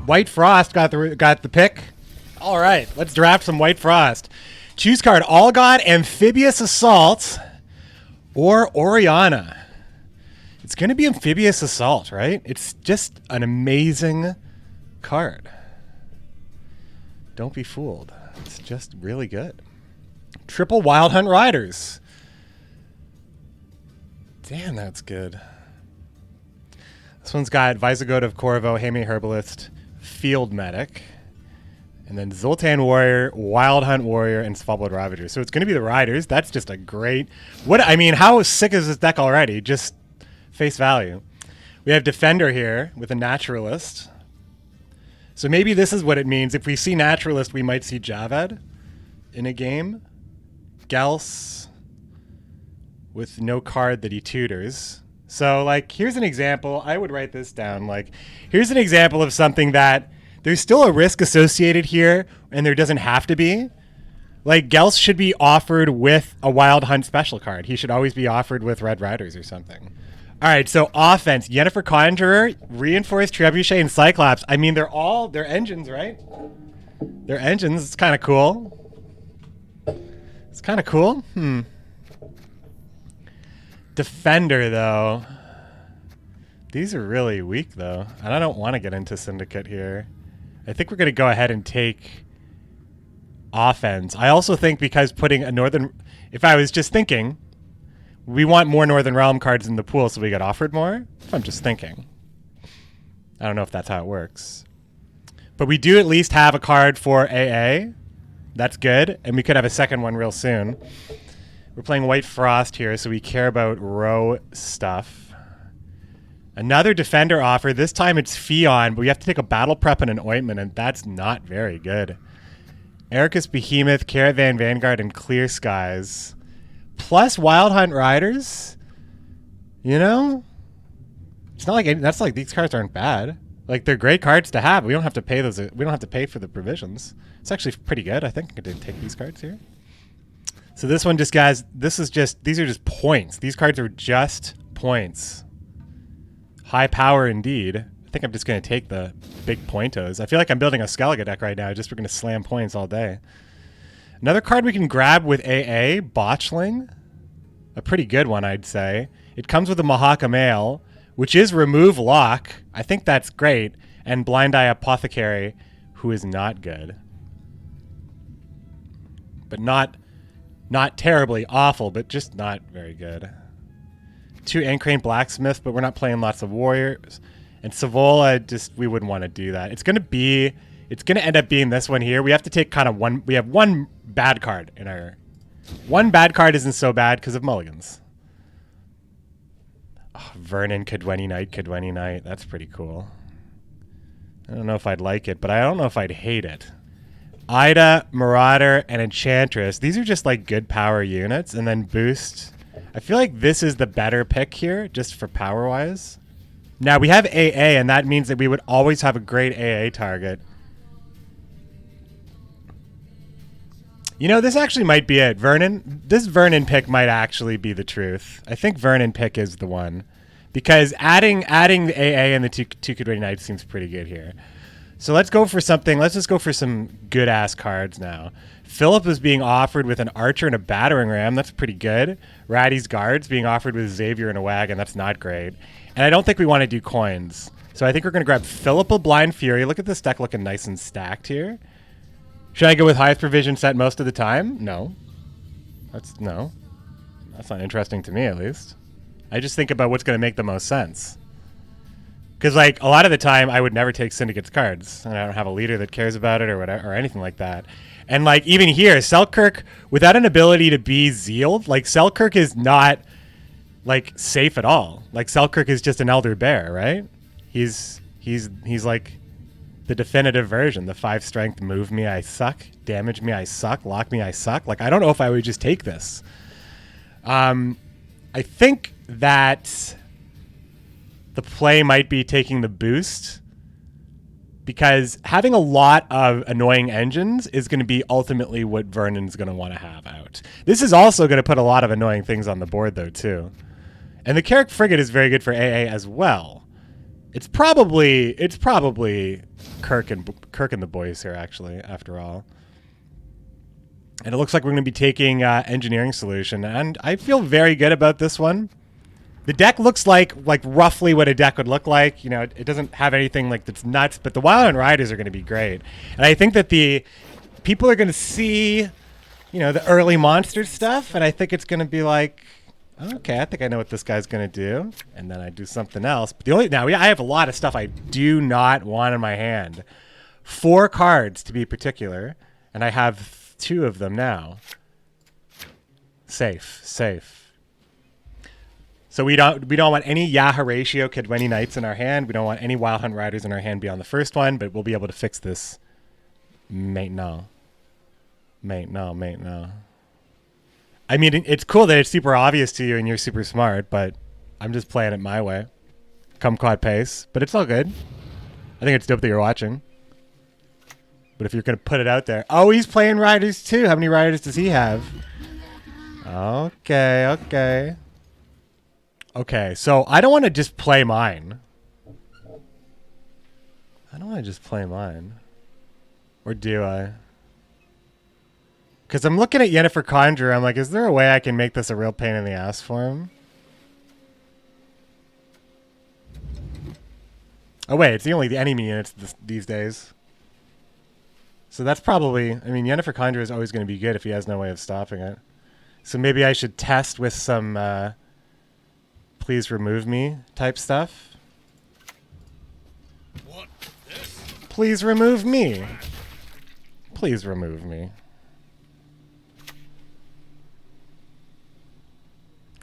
White Frost got the pick. All right, let's draft some White Frost. Choose card: All God, Amphibious Assault, or Oriana. It's going to be Amphibious Assault, right? It's just an amazing card. Don't be fooled. It's just really good. Triple Wild Hunt Riders. Damn, that's good. This one's got Visigoth of Corvo, Hame Herbalist, Field Medic, and then Zoltan Warrior, Wild Hunt Warrior, and Svalbard Ravager. So it's going to be the Riders. That's just a great... how sick is this deck already? Just face value. We have Defender here with a Naturalist. So maybe this is what it means. If we see Naturalist, we might see Javad in a game. Gels with no card that he tutors. So, like, here's an example. I would write this down. Like, here's an example of something that there's still a risk associated here, and there doesn't have to be. Like, Gels should be offered with a Wild Hunt special card. He should always be offered with Red Riders or something. All right, so offense. Yennefer Conjurer, Reinforced Trebuchet, and Cyclops. I mean, they're engines, right? They're engines. It's kind of cool. It's kind of cool. Defender, though. These are really weak, though. And I don't want to get into Syndicate here. I think we're going to go ahead and take offense. I also think because putting a Northern... If I was just thinking, we want more Northern Realm cards in the pool so we get offered more. If I'm just thinking. I don't know if that's how it works. But we do at least have a card for AA. That's good. And we could have a second one real soon. We're playing White Frost here, so we care about row stuff. Another Defender offer. This time it's Fion, but we have to take a Battle Prep and an Ointment, and that's not very good. Ericus Behemoth, Caravan Vanguard, and Clear Skies. Plus Wild Hunt Riders? You know? It's not like... That's like these cards aren't bad. Like, they're great cards to have. We don't have to pay those. We don't have to pay for the provisions. It's actually pretty good. I think I could take these cards here. So this one just, guys, these are just points. These cards are just points. High power indeed. I think I'm just going to take the big pointos. I feel like I'm building a Skellige deck right now. Just we're going to slam points all day. Another card we can grab with AA, Botchling. A pretty good one, I'd say. It comes with a Mahaka Mail, which is remove lock. I think that's great. And Blind Eye Apothecary, who is not good. But not terribly awful, but just not very good. 2 Ancrane Blacksmith, but we're not playing lots of Warriors. And Savola, we wouldn't want to do that. It's going to end up being this one here. We have to take kind of one. We have one bad card in our... One bad card isn't so bad because of mulligans. Oh, Vernon, Cadweni Knight. That's pretty cool. I don't know if I'd like it, but I don't know if I'd hate it. Ida, Marauder, and Enchantress. These are just like good power units. And then boost. I feel like this is the better pick here, just for power-wise. Now, we have AA, and that means that we would always have a great AA target. You know, this actually might be it. This Vernon pick might actually be the truth. I think Vernon pick is the one. Because adding the AA and the two Cadweni Knights seems pretty good here. So let's go for something. Let's just go for some good-ass cards now. Philip is being offered with an Archer and a Battering Ram. That's pretty good. Ratty's Guards being offered with Xavier and a Wagon. That's not great. And I don't think we want to do coins. So I think we're going to grab Philippa Blind Fury. Look at this deck looking nice and stacked here. Should I go with highest provision set most of the time? No. That's not interesting to me, at least. I just think about what's going to make the most sense. Because, like, a lot of the time, I would never take Syndicate's cards. And I don't have a leader that cares about it or whatever, or anything like that. And, like, even here, Selkirk, without an ability to be Zealed, like, Selkirk is not, like, safe at all. Like, Selkirk is just an Elder Bear, right? He's like, the definitive version. The 5 strength, move me, I suck. Damage me, I suck. Lock me, I suck. Like, I don't know if I would just take this. I think that... the play might be taking the boost because having a lot of annoying engines is going to be ultimately what Vernon's going to want to have out. This is also going to put a lot of annoying things on the board, though, too. And the Carrick Frigate is very good for AA as well. It's probably Kirk and the boys here, actually, after all. And it looks like we're going to be taking Engineering Solution, and I feel very good about this one. The deck looks like roughly what a deck would look like. You know, it doesn't have anything like that's nuts, but the Wildhunt Riders are going to be great. And I think that the people are going to see, you know, the early monster stuff, and I think it's going to be like, okay, I think I know what this guy's going to do. And then I do something else. But I have a lot of stuff I do not want in my hand. 4 cards to be particular, and I have 2 of them now. Safe. So we don't want any Yaharatio Kedweni Knights in our hand. We don't want any Wildhunt Riders in our hand beyond the first one, but we'll be able to fix this. Mate, no. I mean, it's cool that it's super obvious to you and you're super smart, but I'm just playing it my way. Kumquat pace, but it's all good. I think it's dope that you're watching. But if you're going to put it out there... Oh, he's playing Riders too. How many Riders does he have? Okay. Okay, so I don't want to just play mine. Or do I? Because I'm looking at Yennefer Conjurer. I'm like, is there a way I can make this a real pain in the ass for him? Oh, wait, it's the enemy units these days. So that's probably... I mean, Yennefer Conjurer is always going to be good if he has no way of stopping it. So maybe I should test with some... please remove me type stuff. What? Please remove me. Please remove me.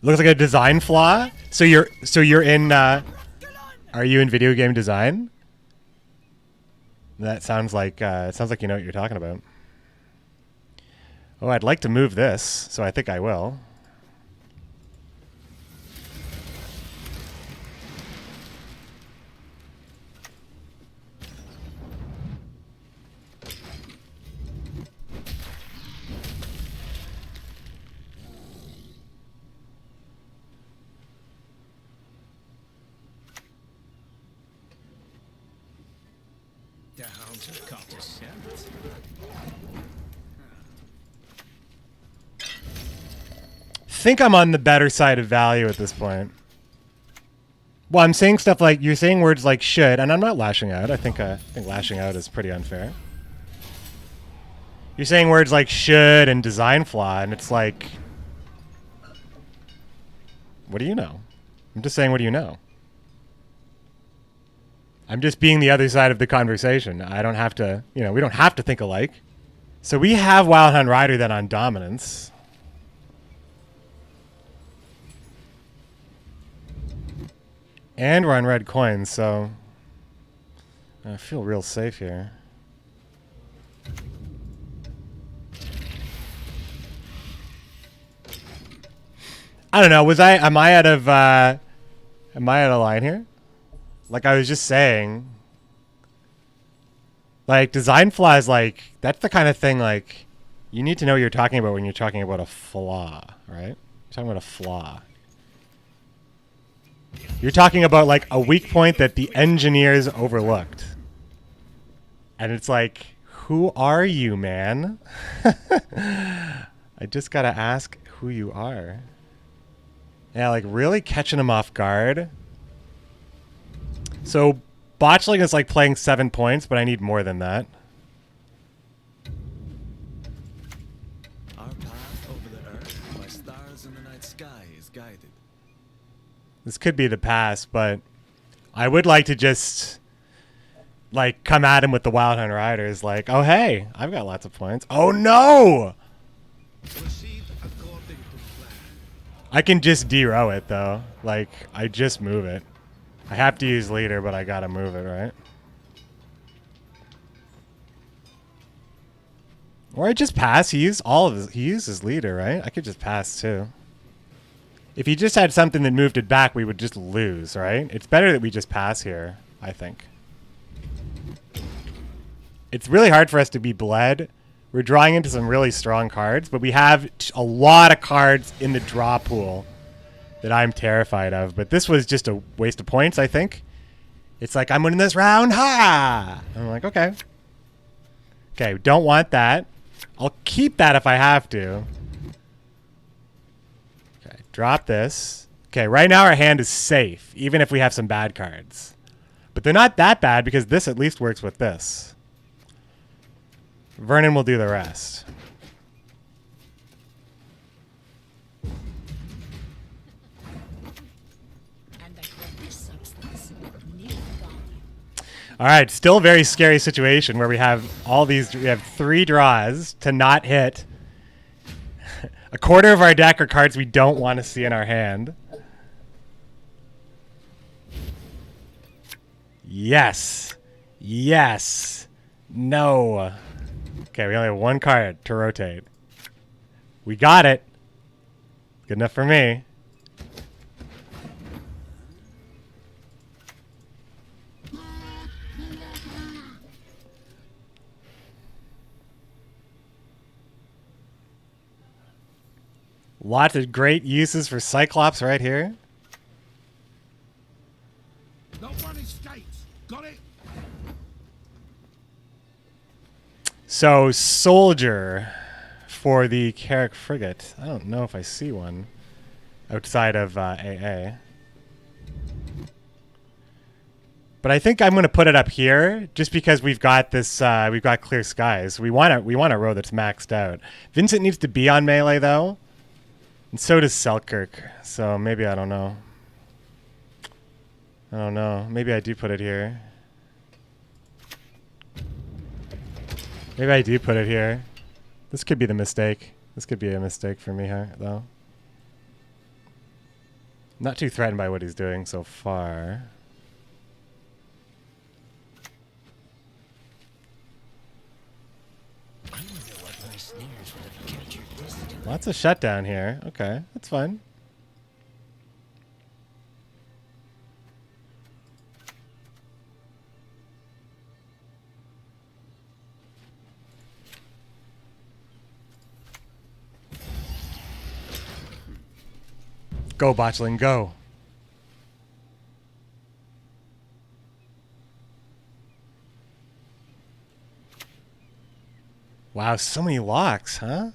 Looks like a design flaw. So you're in are you in video game design? That sounds like you know what you're talking about. Oh, I'd like to move this, so I think I will. Think I'm on the better side of value at this point. Well, I'm saying stuff like, you're saying words like should, and I'm not lashing out. I think lashing out is pretty unfair. You're saying words like should and design flaw, and it's like, what do you know? I'm just saying, what do you know? I'm just being the other side of the conversation. I don't have to, you know, we don't have to think alike. So we have Wildhunt Rider then on dominance. And we're on red coins, so I feel real safe here. I don't know. Am I out of line here? Like I was just saying, like design flaw is like, that's the kind of thing like you need to know what you're talking about when you're talking about a flaw, right? You're talking about a flaw. You're talking about like a weak point that the engineers overlooked. And it's like, who are you, man? I just gotta ask who you are. Yeah, like really catching him off guard. So botchling is like playing 7 points, but I need more than that. Our path over the earth by stars in the night sky is guided. This could be the pass, but I would like to just like come at him with the Wildhunt Riders like, oh hey, I've got lots of points. Oh no! I can just de-row it though. Like, I just move it. I have to use leader, but I gotta move it, right? Or I just pass. He used his leader, right? I could just pass too. If he just had something that moved it back, we would just lose, right? It's better that we just pass here, I think. It's really hard for us to be bled. We're drawing into some really strong cards, but we have a lot of cards in the draw pool that I'm terrified of. But this was just a waste of points, I think. It's like, I'm winning this round. Ha! I'm like, okay. Okay, don't want that. I'll keep that if I have to. Okay, drop this. Okay, right now our hand is safe, even if we have some bad cards. But they're not that bad because this at least works with this. Vernon will do the rest. All right, still a very scary situation where we have all these. We have 3 draws to not hit. A quarter of our deck are cards we don't want to see in our hand. Yes. Yes. No. Okay, we only have 1 card to rotate. We got it. Good enough for me. Lots of great uses for Cyclops right here. No one escapes. Got it? So, Soldier for the Carrack Frigate. I don't know if I see one outside of AA. But I think I'm going to put it up here just because we've got this. We've got clear skies. We want a row that's maxed out. Vincent needs to be on melee though, and so does Selkirk. So maybe I don't know. I don't know. Maybe I do put it here. Maybe I do put it here. This could be the mistake. This could be a mistake for me here, though. Not too threatened by what he's doing so far. Lots of shutdown here. Okay, that's fine. Go, Botchling, go. Wow, so many locks, huh?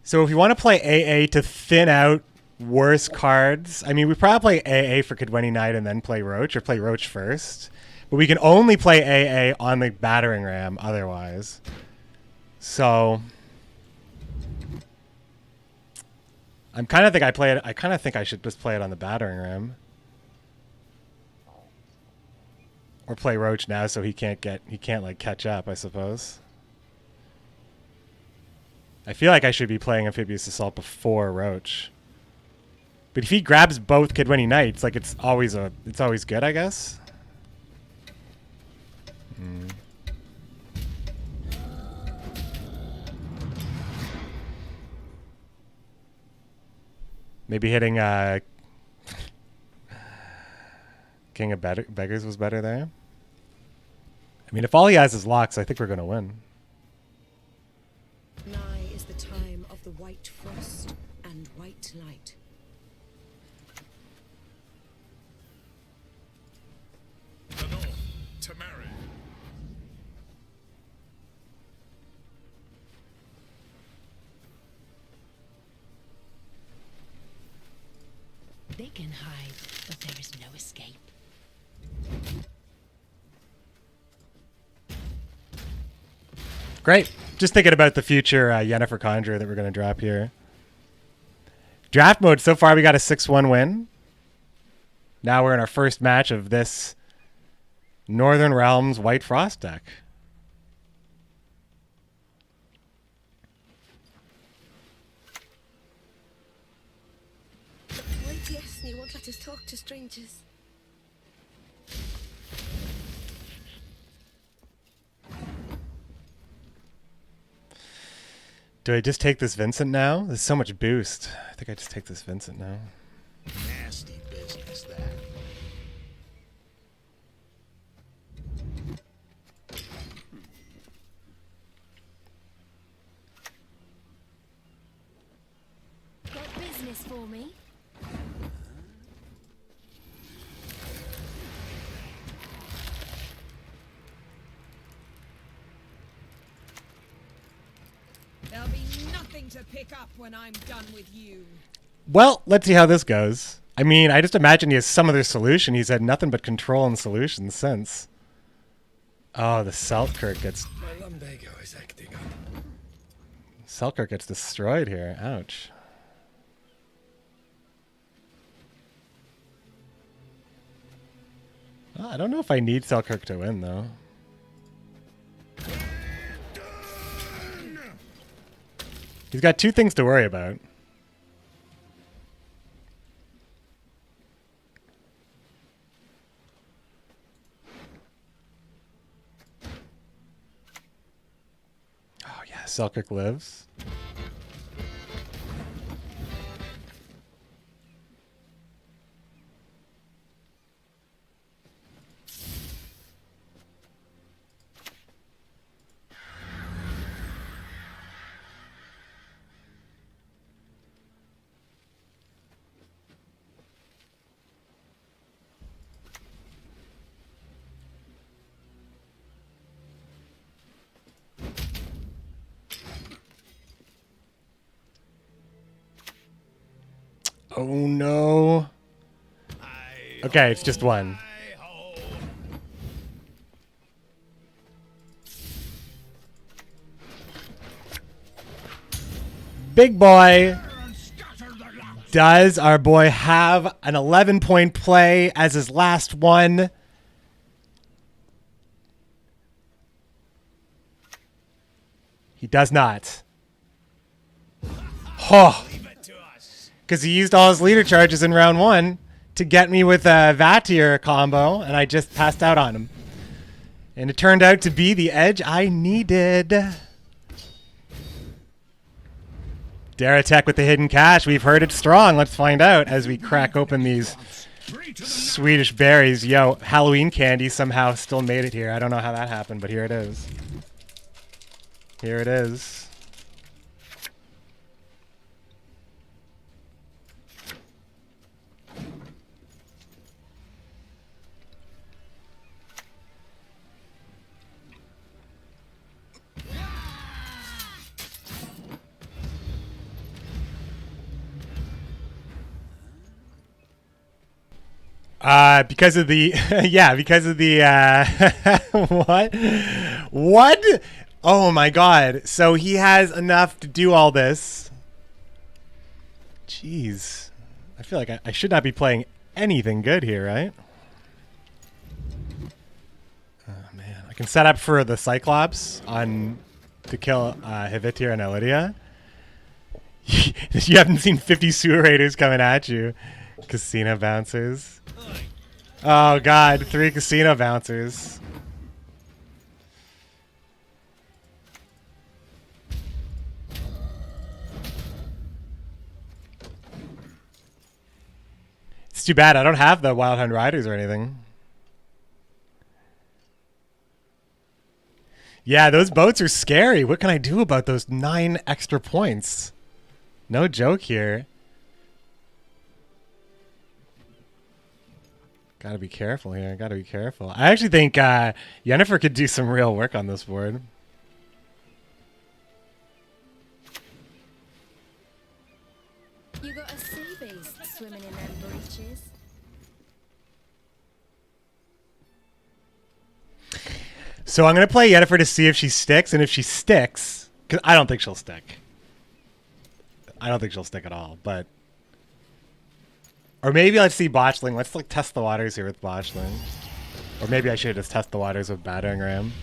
So if you want to play AA to thin out worse cards, I mean, we probably play AA for Kidweni Knight and then play Roach, or play Roach first. But we can only play AA on the battering ram otherwise. So I kind of think I should just play it on the battering ram. Or play Roach now so he can't like catch up, I suppose. I feel like I should be playing Amphibious Assault before Roach. But if he grabs both Kidweni Knights, like it's always good, I guess. Maybe hitting King of Beggars was better there. I mean, if all he has is locks, I think we're going to win. Nigh is the time of the white frost and white light. The North, to marry. They can hide, but there is no escape. Great. Just thinking about the future Yennefer Conjurer that we're going to drop here. Draft mode, so far we got a 6-1 win. Now we're in our first match of this Northern Realms White Frost deck. Wait, yes, and you won't let us talk to strangers. Do I just take this Vincent now? There's so much boost. I think I just take this Vincent now. Nasty business, this for me? There'll be nothing to pick up when I'm done with you. Well, let's see how this goes. I mean, I just imagine he has some other solution. He's had nothing but control and solutions since. Oh, the Selkirk gets... My lumbago is acting up. Selkirk gets destroyed here. Ouch. Well, I don't know if I need Selkirk to win, though. He's got two things to worry about. Oh, yeah, Selkirk lives. Oh no. Okay, it's just one. Big boy. Does our boy have an 11-point play as his last one? He does not. Oh. Because he used all his leader charges in round one to get me with a Vatir combo, and I just passed out on him. And it turned out to be the edge I needed. Daratech with the hidden cache. We've heard it's strong. Let's find out as we crack open these Swedish berries. Yo, Halloween candy somehow still made it here. I don't know how that happened, but here it is. Here it is. Because of the, yeah, because of the, what? What? Oh my god. So he has enough to do all this. Jeez. I feel like I should not be playing anything good here, right? Oh man. I can set up for the Cyclops on to kill Hivitir and Elidia. You haven't seen 50 sewer raiders coming at you. Casino bouncers. Oh god, 3 casino bouncers. It's too bad I don't have the Wild Hunt Riders or anything. Yeah, those boats are scary. What can I do about those 9 extra points? No joke here. Gotta be careful here. Gotta be careful. I actually think Yennefer could do some real work on this board. You got a sea beast swimming in them breeches. So I'm gonna play Yennefer to see if she sticks, and if she sticks, because I don't think she'll stick. I don't think she'll stick at all, but. Or maybe let's see Botchling. Let's like test the waters here with Botchling. Or maybe I should just test the waters with Battering Ram.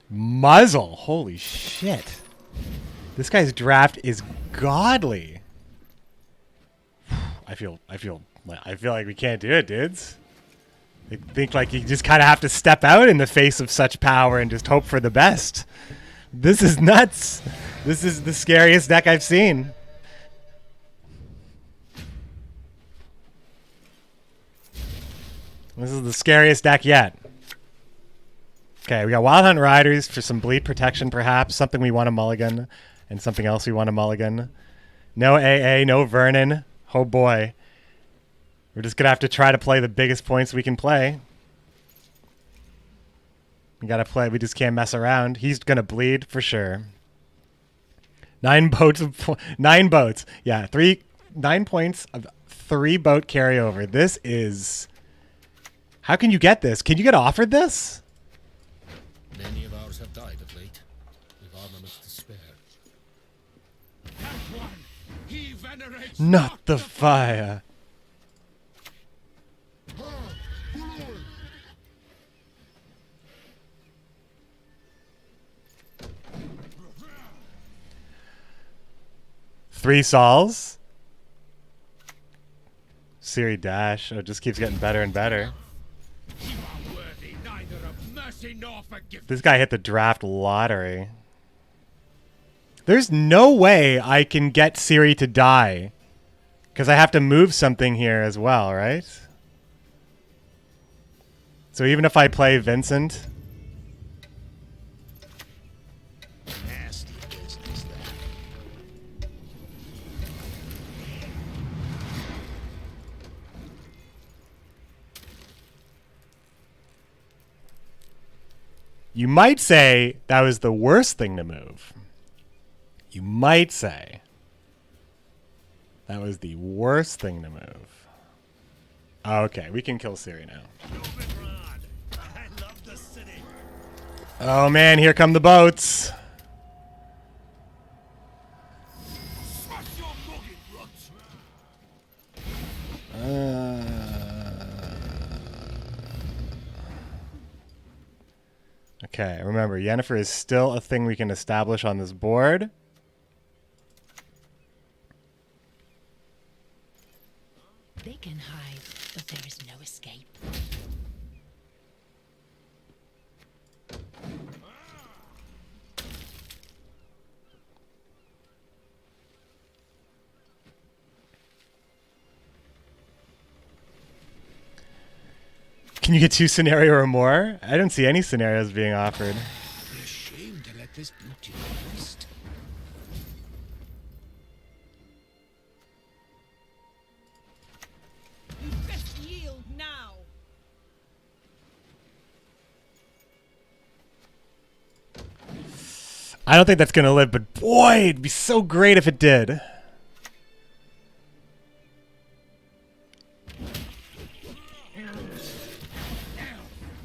Muzzle. Holy shit. This guy's draft is godly. I feel like we can't do it, dudes. I think like you just kind of have to step out in the face of such power and just hope for the best. This is nuts. This is the scariest deck I've seen. This is the scariest deck yet. Okay, we got Wild Hunt Riders for some bleed protection, perhaps. Something we want to mulligan. And something else we want to mulligan. No AA, no Vernon. Oh boy. We're just going to have to try to play the biggest points we can play. We got to play. We just can't mess around. He's going to bleed for sure. 9 boats. 9 boats. Yeah, 9 points of 3 boat carryover. This is... How can you get this? Can you get offered this? Many of ours have died of late. We've armaments to spare. That one, he venerates Not the fire. Three Sauls. Siri Dash. Oh, it just keeps getting better and better. You are worthy neither of mercy nor forgiveness. This guy hit the draft lottery. There's no way I can get Siri to die. Because I have to move something here as well, right? So even if I play Vincent... Nasty business, that. You might say that was the worst thing to move. You might say that was the worst thing to move. Okay, we can kill Siri now. I love the city. Oh man, here come the boats. Shut your mugging ruts. Okay, remember, Yennefer is still a thing we can establish on this board. They can hide, but there is no escape. Can you get 2 scenario or more? I don't see any scenarios being offered. Be ashamed to let this beauty waste. You best yield now. I don't think that's going to live, but boy, it'd be so great if it did.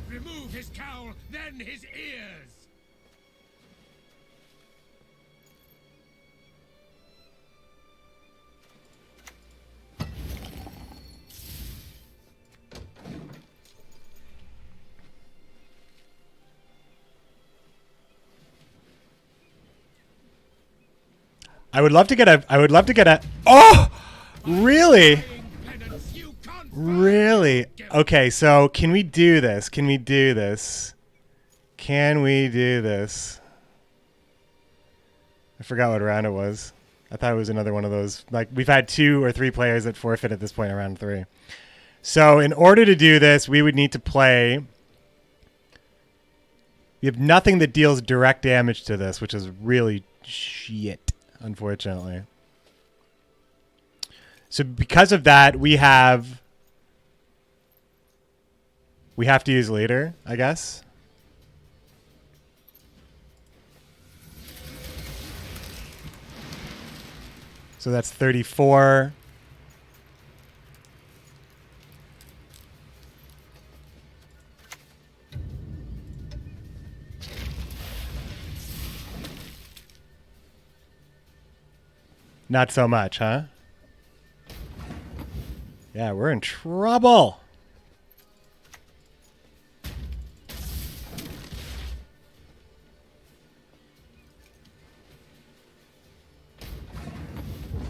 Remove his cowl, then his ears. I would love to get a Oh! Really? Penance, you can't. Really? Okay, so can we do this? Can we do this? Can we do this? I forgot what round it was. I thought it was another one of those. Like, we've had 2 or 3 players that forfeit at this point around 3. So in order to do this, we would need to play... We have nothing that deals direct damage to this, which is really shit, unfortunately. So because of that, we have to use leader, I guess. So that's 34. Not so much, huh? Yeah, we're in trouble.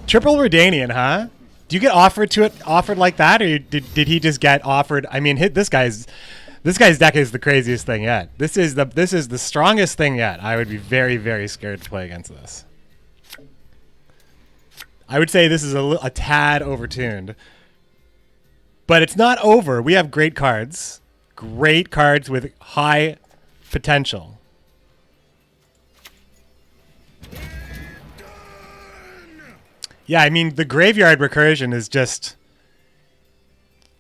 Triple Redanian, huh? Do you get offered like that, or did he just get offered? I mean, this guy's deck is the craziest thing yet. This is the strongest thing yet. I would be very, very scared to play against this. I would say this is a tad overtuned. But it's not over. We have great cards. Great cards with high potential. Yeah, I mean, the graveyard recursion is just...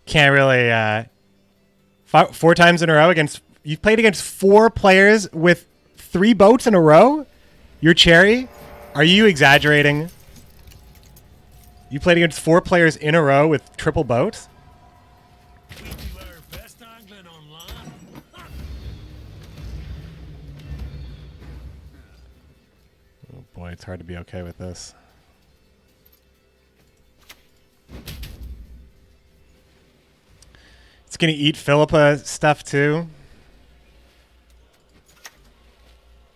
Can't really... 4 times in a row against... You've played against 4 players with 3 boats in a row? You're Cherry? Are you exaggerating? You played against 4 players in a row with triple boats? We do our best angling on land. Oh boy, it's hard to be okay with this. It's gonna eat Philippa stuff too.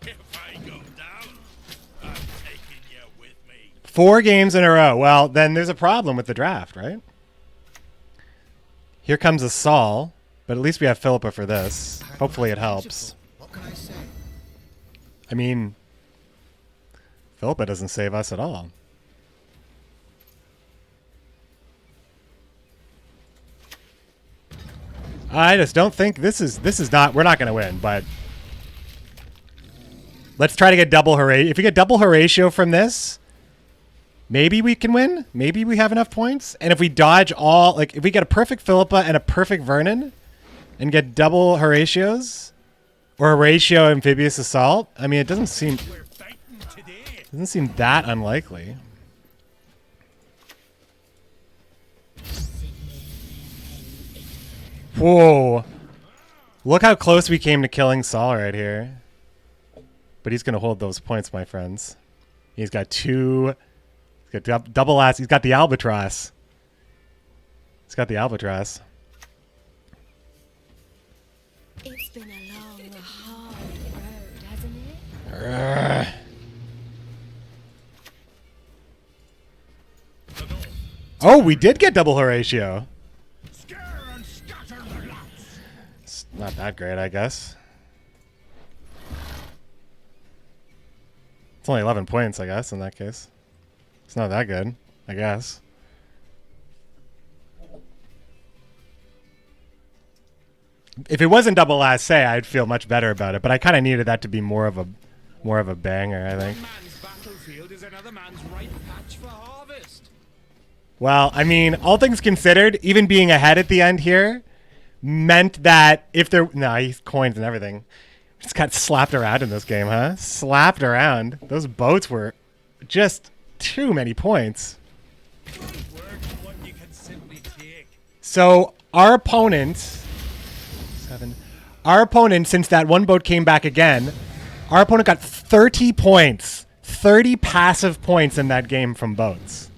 If I go down, I'm taking you with me. 4 games in a row. Well, then there's a problem with the draft, right? Here comes a Saul, but at least we have Philippa for this. Hopefully it helps. What can I say? I mean, Philippa doesn't save us at all. I just don't think this is not, we're not going to win, but let's try to get double Horatio. If we get double Horatio from this, maybe we can win. Maybe we have enough points. And if we dodge all, like if we get a perfect Philippa and a perfect Vernon and get double Horatios or Horatio Amphibious Assault, I mean, it doesn't seem that unlikely. Whoa. Look how close we came to killing Saul right here. But he's going to hold those points, my friends. He's got 2. He's got double ass. He's got the albatross. He's got the albatross. It's been a long, hard road, hasn't it? Oh, we did get double Horatio. It's not that great, I guess. It's only 11 points, I guess, in that case. It's not that good, I guess. If it wasn't double last say, I'd feel much better about it, but I kind of needed that to be more of a banger, I think. One man's battlefield is another man's ripe patch for harvest. Well, I mean, all things considered, even being ahead at the end here meant that if there... No, he's coins and everything. Just got slapped around in this game, huh? Slapped around. Those boats were just too many points. So our opponent... 7. Our opponent, since that one boat came back again, our opponent got 30 points. 30 passive points in that game from boats.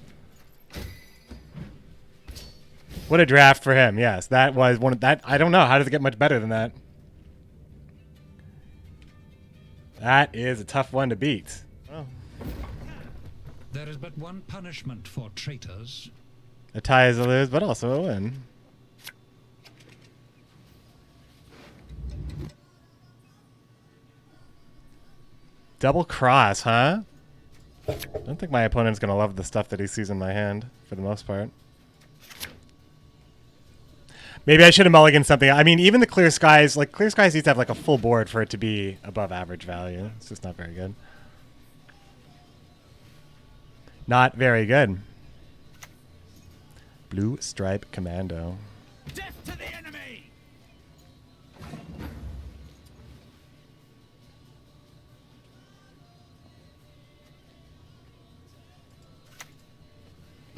What a draft for him. Yes, that was one of that. I don't know. How does it get much better than that? That is a tough one to beat. Oh. There is but one punishment for traitors. A tie is a lose, but also a win. Double cross, huh? I don't think my opponent's going to love the stuff that he sees in my hand, for the most part. Maybe I should have mulliganed something. I mean, even the Clear Skies, like Clear Skies needs to have like a full board for it to be above average value. It's just not very good. Not very good. Blue Stripe Commando. Death to the enemy!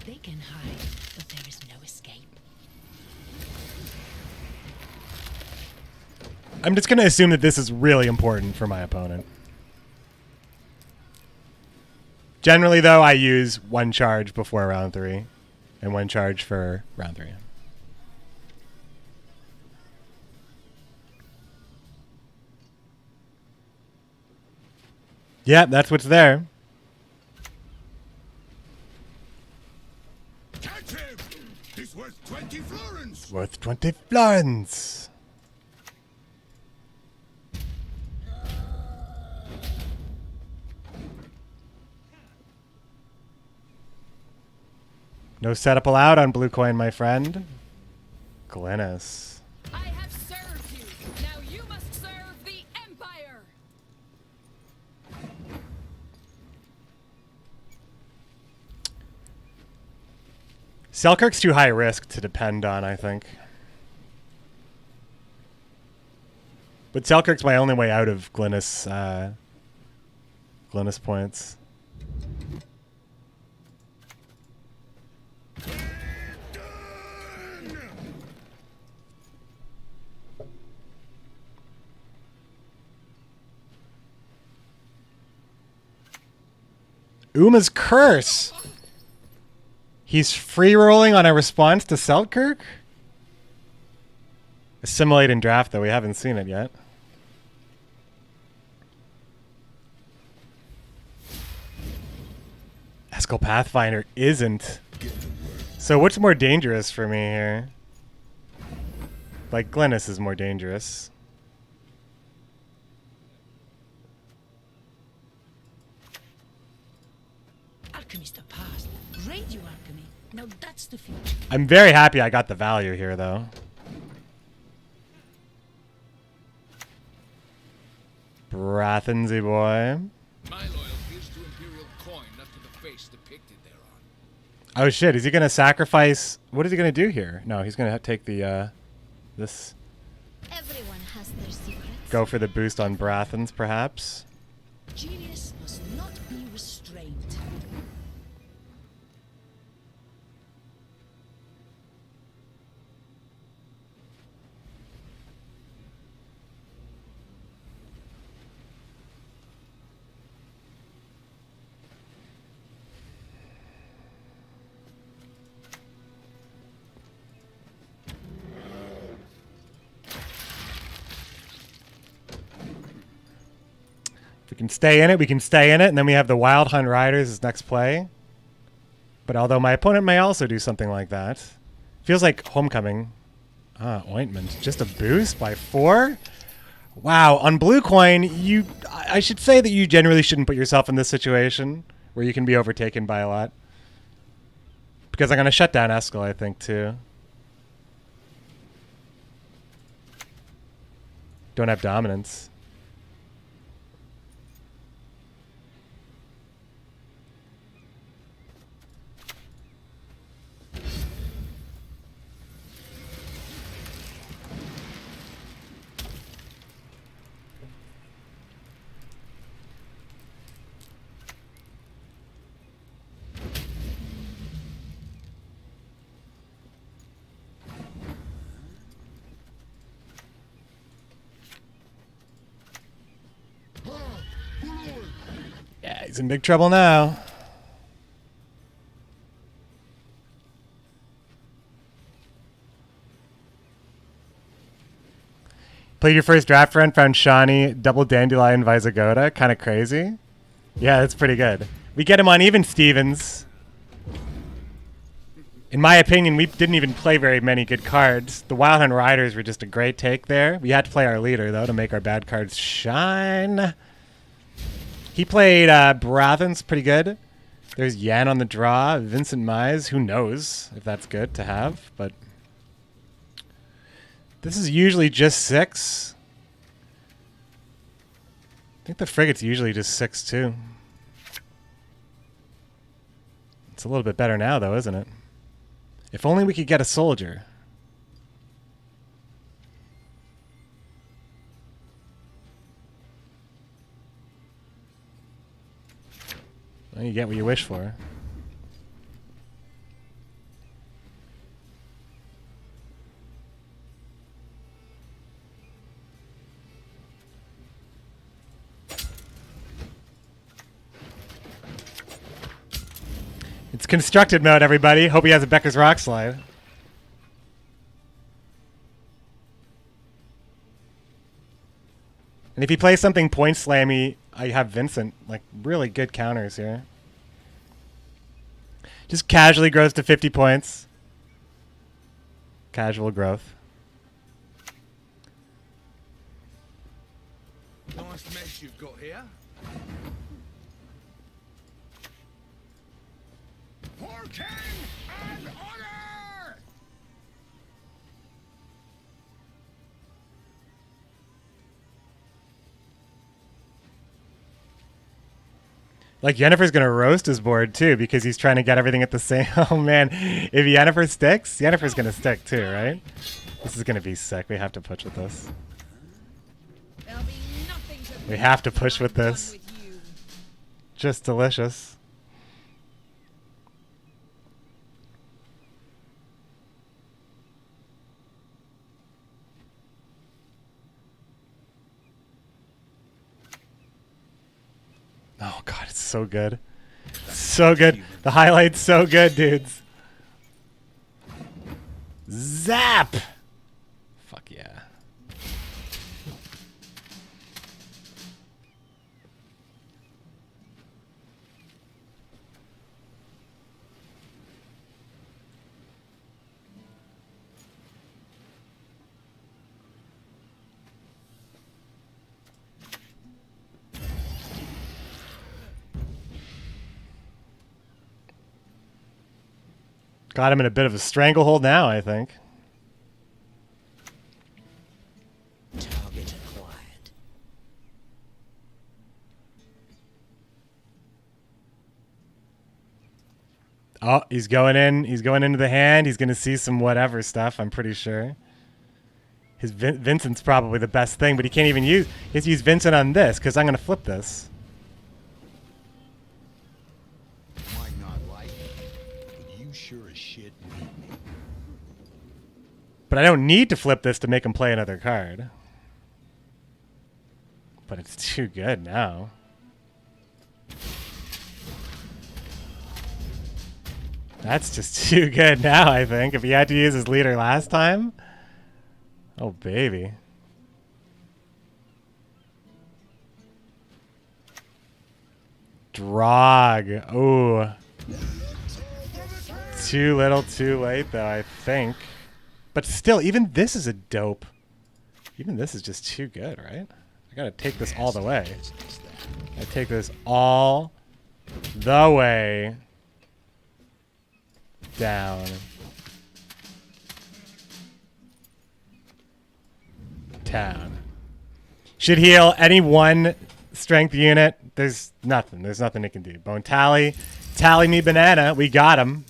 They can hide, but there is no escape. I'm just going to assume that this is really important for my opponent. Generally, though, I use 1 charge before round 3 and 1 charge for round 3. Yeah, that's what's there. Catch him! He's worth 20 florins! Worth 20 florins. No setup allowed on blue coin, my friend. Glennis. I have served you. Now you must serve the Empire. Selkirk's too high risk to depend on, I think. But Selkirk's my only way out of Glynis points. Uma's Curse! He's free rolling on a response to Selkirk? Assimilate and draft, though. We haven't seen it yet. Eskel Pathfinder isn't. So what's more dangerous for me here? Like, Glennis is more dangerous. Alchemy's the past. Radio alchemy. Now that's the future. I'm very happy I got the value here, though. Brathensy boy. My loyalty is to Imperial coin, not to the face depicted thereon. Oh shit, is he gonna sacrifice? What is he gonna do here? No, he's gonna take the, this. Everyone has their secrets. Go for the boost on Brathens, perhaps. Genius must not be restrained. If we can stay in it, we can stay in it, and then we have the Wild Hunt Riders as next play. But although my opponent may also do something like that. Feels like Homecoming. Ah, Ointment. Just a boost by 4? Wow, on blue coin, I should say that you generally shouldn't put yourself in this situation where you can be overtaken by a lot. Because I'm going to shut down Eskel, I think, too. Don't have dominance. Yeah, he's in big trouble now. Played your first draft run, found Shawnee, double Dandelion Visigota. Kind of crazy. Yeah, that's pretty good. We get him on even Stevens. In my opinion, we didn't even play very many good cards. The Wild Hunt Riders were just a great take there. We had to play our leader, though, to make our bad cards shine. He played Brathens pretty good. There's Yan on the draw. Vincent Mize. Who knows if that's good to have, but this is usually just 6. I think the frigate's usually just 6, too. It's a little bit better now, though, isn't it? If only we could get a soldier. Well, you get what you wish for. It's constructed mode, everybody. Hope he has a Becker's Rock Slide. And if he plays something point slammy, I have Vincent. Like, really good counters here. Just casually grows to 50 points. Casual growth. Nice mess you've got here. For king and honor! Like, Yennefer's going to roast his board, too, because he's trying to get everything at the same... Oh, man. If Yennefer sticks, Yennefer's going to stick, too, right? This is going to be sick. We have to push with this. There'll be nothing to We pick have to up push when with I'm done this. with you. Just delicious. Oh, God, it's so good. So good. The highlight's so good, dudes. Zap! Fuck yeah. Got him in a bit of a stranglehold now, I think. Target acquired. Oh, he's going in. He's going into the hand. He's going to see some whatever stuff, I'm pretty sure. His Vincent's probably the best thing, but he can't even use... He has to use Vincent on this, because I'm going to flip this. Might not like it, but you sure as shit need me. But I don't need to flip this to make him play another card. But it's too good now. That's just too good now, I think. If he had to use his leader last time. Oh, baby. Drog. Ooh. Too little, too late, though, I think. But still, even this is a dope. Even this is just too good, right? I gotta take this all the way. I take this all the way down. Town. Should heal any one strength unit. There's nothing. There's nothing it can do. Bone tally. Tally me banana. We got him.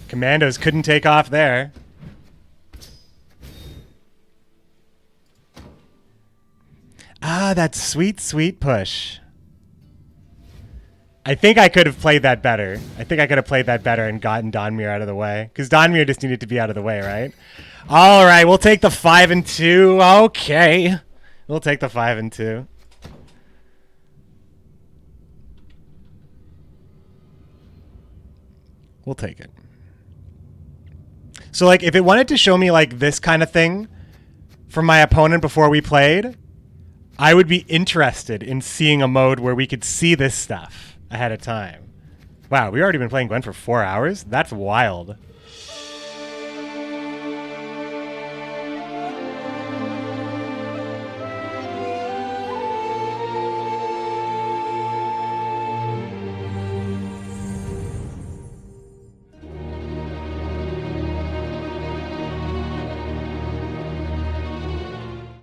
Commandos couldn't take off there. Ah, that sweet, sweet push. I think I could have played that better. I think I could have played that better and gotten Donmir out of the way. Because Donmir just needed to be out of the way, right? All right, we'll take the 5 and 2. Okay. We'll take the 5 and 2. We'll take it. So, like, if it wanted to show me, like, this kind of thing from my opponent before we played, I would be interested in seeing a mode where we could see this stuff ahead of time. Wow, we've already been playing Gwent for 4 hours? That's wild.